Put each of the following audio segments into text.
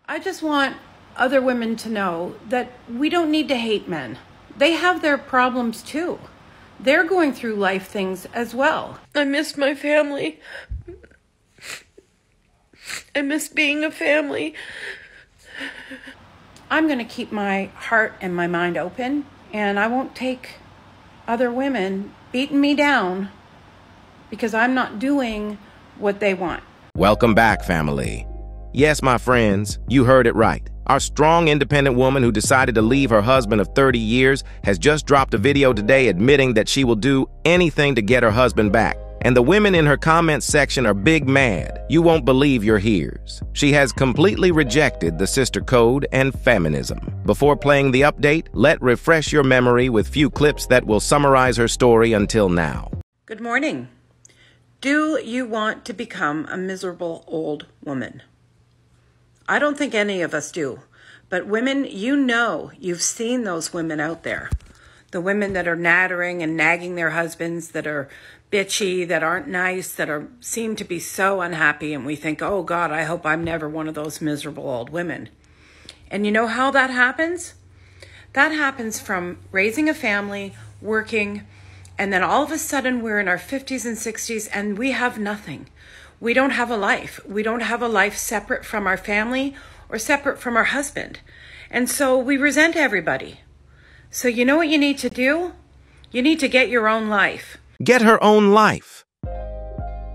I just want other women to know that we don't need to hate men. They have their problems too. They're going through life things as well. I miss my family. I miss being a family. I'm going to keep my heart and my mind open, and I won't take other women beating me down because I'm not doing what they want. Welcome back, family. Yes, my friends, you heard it right. Our strong, independent woman who decided to leave her husband of 30 years has just dropped a video today admitting that she will do anything to get her husband back. And the women in her comments section are big mad. You won't believe your ears. She has completely rejected the sister code and feminism. Before playing the update, let's refresh your memory with few clips that will summarize her story until now. Good morning. Do you want to become a miserable old woman? I don't think any of us do. But women, you've seen those women out there. The women that are nattering and nagging their husbands, that are bitchy, that aren't nice, that seem to be so unhappy. And we think, oh God, I hope I'm never one of those miserable old women. And you know how that happens? That happens from raising a family, working, and then all of a sudden we're in our 50s and 60s and we have nothing. We don't have a life. We don't have a life separate from our family or separate from our husband. And so we resent everybody. So you know what you need to do? You need to get your own life. Get her own life.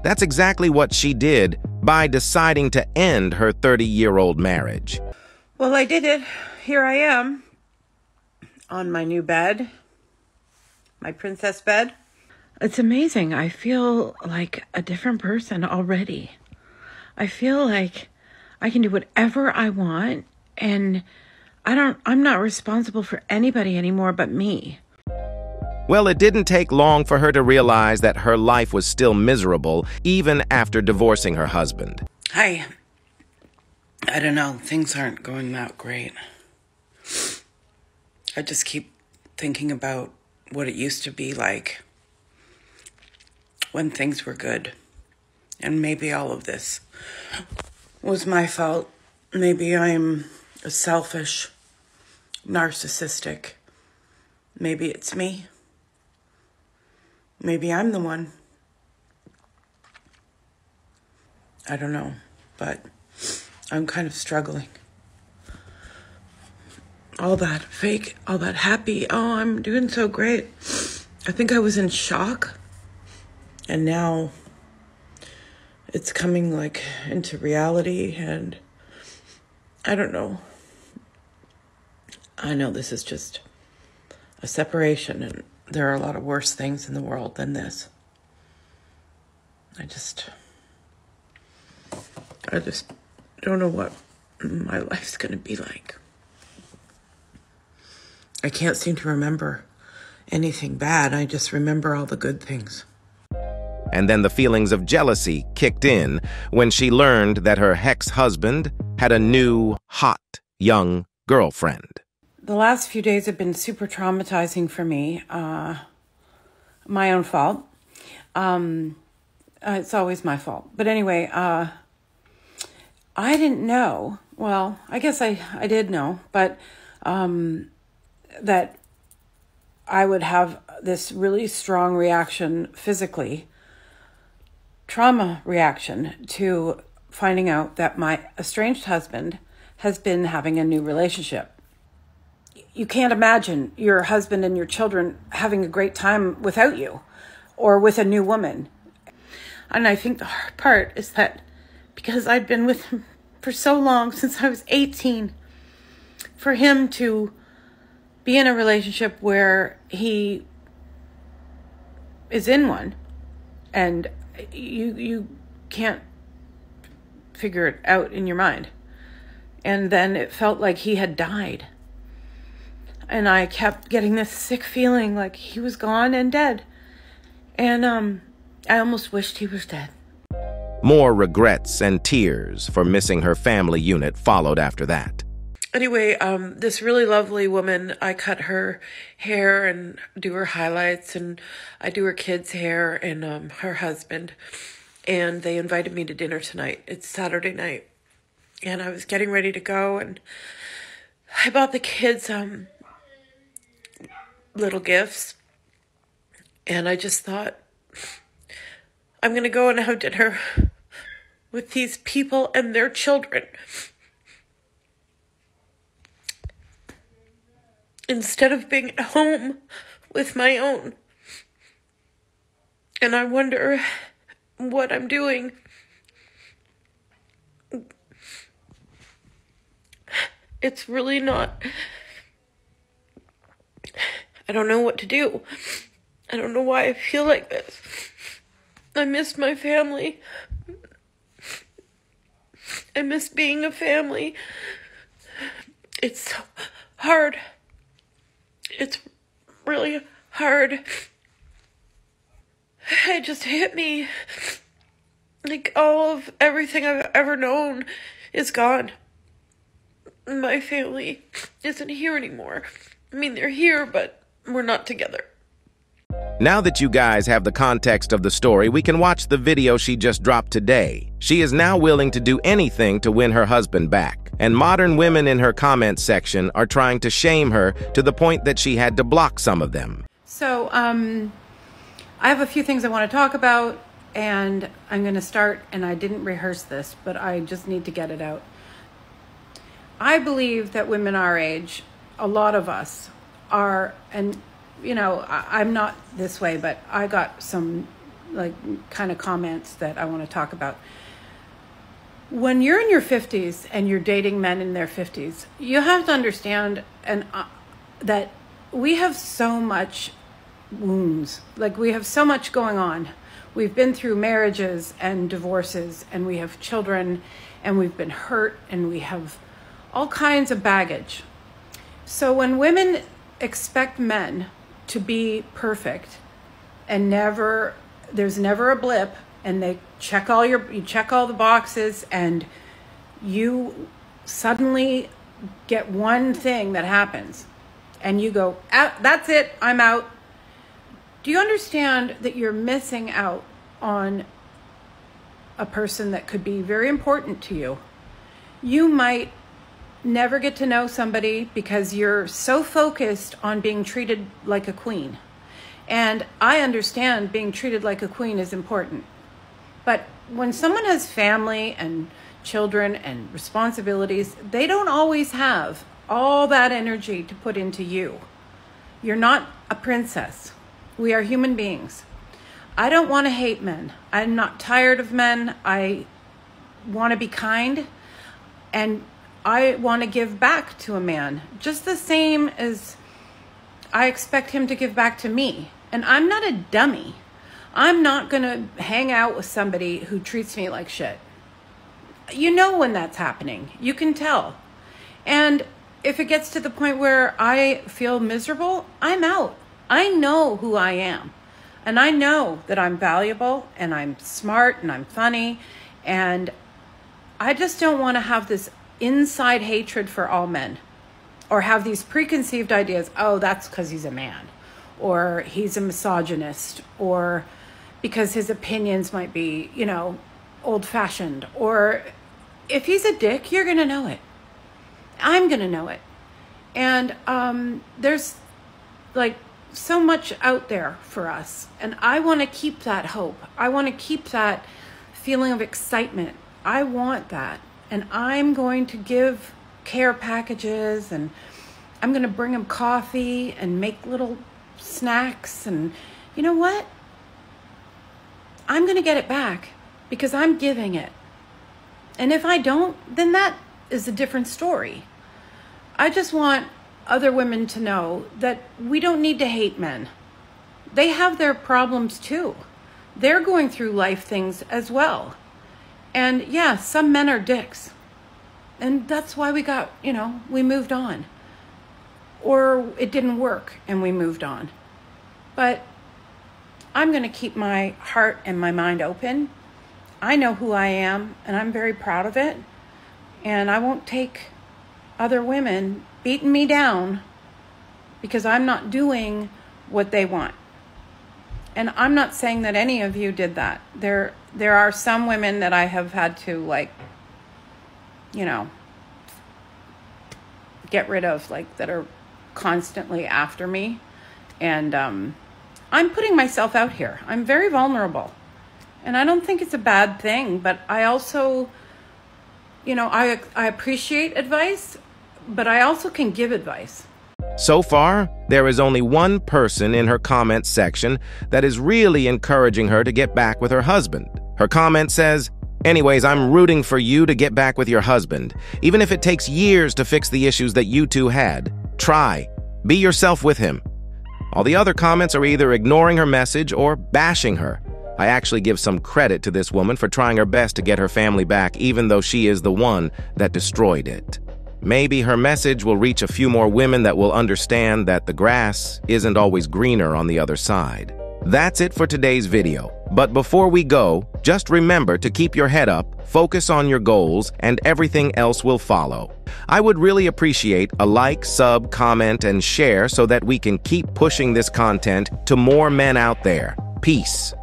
That's exactly what she did by deciding to end her 30-year-old marriage. Well, I did it. Here I am on my new bed, my princess bed. It's amazing. I feel like a different person already. I feel like I can do whatever I want, and I'm not responsible for anybody anymore but me. Well, it didn't take long for her to realize that her life was still miserable even after divorcing her husband. I don't know. Things aren't going that great. I just keep thinking about what it used to be like when things were good. And maybe all of this was my fault. Maybe I'm a selfish, narcissistic. Maybe it's me. Maybe I'm the one. I don't know, but I'm kind of struggling. All that fake, all that happy, oh, I'm doing so great. I think I was in shock. And now it's coming like into reality, and I don't know. I know this is just a separation, and there are a lot of worse things in the world than this. I just don't know what my life's going to be like. I can't seem to remember anything bad. I just remember all the good things. And then the feelings of jealousy kicked in when she learned that her ex-husband had a new, hot, young girlfriend. The last few days have been super traumatizing for me. My own fault. It's always my fault. But anyway, I didn't know. Well, I guess I did know, but that I would have this really strong reaction physically, trauma reaction to finding out that my estranged husband has been having a new relationship. You can't imagine your husband and your children having a great time without you or with a new woman. And I think the hard part is that because I'd been with him for so long, since I was 18, for him to be in a relationship where he is in one and you can't figure it out in your mind. And then it felt like he had died. And I kept getting this sick feeling like he was gone and dead. And I almost wished he was dead. More regrets and tears for missing her family unit followed after that. Anyway, this really lovely woman, I cut her hair and do her highlights, and I do her kids' hair and her husband. And they invited me to dinner tonight. It's Saturday night. and I was getting ready to go, and I bought the kids little gifts, and I just thought, I'm going to go and have dinner with these people and their children instead of being at home with my own. And I wonder what I'm doing. It's really not... I don't know what to do. I don't know why I feel like this. I miss my family. I miss being a family. It's so hard. It's really hard. It just hit me. Like, all of everything I've ever known is gone. My family isn't here anymore. I mean, they're here, but we're not together. Now that you guys have the context of the story, we can watch the video she just dropped today. She is now willing to do anything to win her husband back. And modern women in her comments section are trying to shame her to the point that she had to block some of them. So, I have a few things I want to talk about, and I'm going to start, and I didn't rehearse this, but I just need to get it out. I believe that women our age, a lot of us are, and you know, I'm not this way, but I got some like kind of comments that I want to talk about. When you're in your 50s and you're dating men in their 50s, you have to understand that we have so much wounds. Like, we have so much going on. We've been through marriages and divorces, and we have children, and we've been hurt, and we have all kinds of baggage. So when women expect men to be perfect and there's never a blip, and you check all the boxes, and you suddenly get one thing that happens and you go, that's it, I'm out. Do you understand that you're missing out on a person that could be very important to you? You might never get to know somebody because you're so focused on being treated like a queen. And I understand being treated like a queen is important. But when someone has family and children and responsibilities, they don't always have all that energy to put into you. You're not a princess. We are human beings. I don't want to hate men. I'm not tired of men. I want to be kind, and I want to give back to a man just the same as I expect him to give back to me. And I'm not a dummy. I'm not going to hang out with somebody who treats me like shit. You know when that's happening. You can tell. And if it gets to the point where I feel miserable, I'm out. I know who I am. And I know that I'm valuable, and I'm smart, and I'm funny. And I just don't want to have this inside hatred for all men, or have these preconceived ideas. Oh, that's because he's a man, or he's a misogynist, or because his opinions might be, old-fashioned, or if he's a dick, you're going to know it. I'm going to know it. And there's like so much out there for us. And I want to keep that hope. I want to keep that feeling of excitement. I want that. And I'm going to give care packages, and I'm going to bring them coffee and make little snacks. And you know what? I'm going to get it back because I'm giving it. And if I don't, then that is a different story. I just want other women to know that we don't need to hate men. They have their problems too. They're going through life things as well. And yeah, some men are dicks. And that's why we moved on. Or it didn't work and we moved on. But I'm going to keep my heart and my mind open. I know who I am, and I'm very proud of it. And I won't take other women beating me down because I'm not doing what they want. And I'm not saying that any of you did that. There are some women that I have had to you know, get rid of, like, that are constantly after me. And I'm putting myself out here. I'm very vulnerable. And I don't think it's a bad thing, but I also, you know, I appreciate advice, but I also can give advice. So far, there is only one person in her comment section that is really encouraging her to get back with her husband. Her comment says, "Anyways, I'm rooting for you to get back with your husband. Even if it takes years to fix the issues that you two had, try. Be yourself with him." All the other comments are either ignoring her message or bashing her. I actually give some credit to this woman for trying her best to get her family back, even though she is the one that destroyed it. Maybe her message will reach a few more women that will understand that the grass isn't always greener on the other side. That's it for today's video. But before we go, just remember to keep your head up, focus on your goals, and everything else will follow. I would really appreciate a like, sub, comment, and share so that we can keep pushing this content to more men out there. Peace.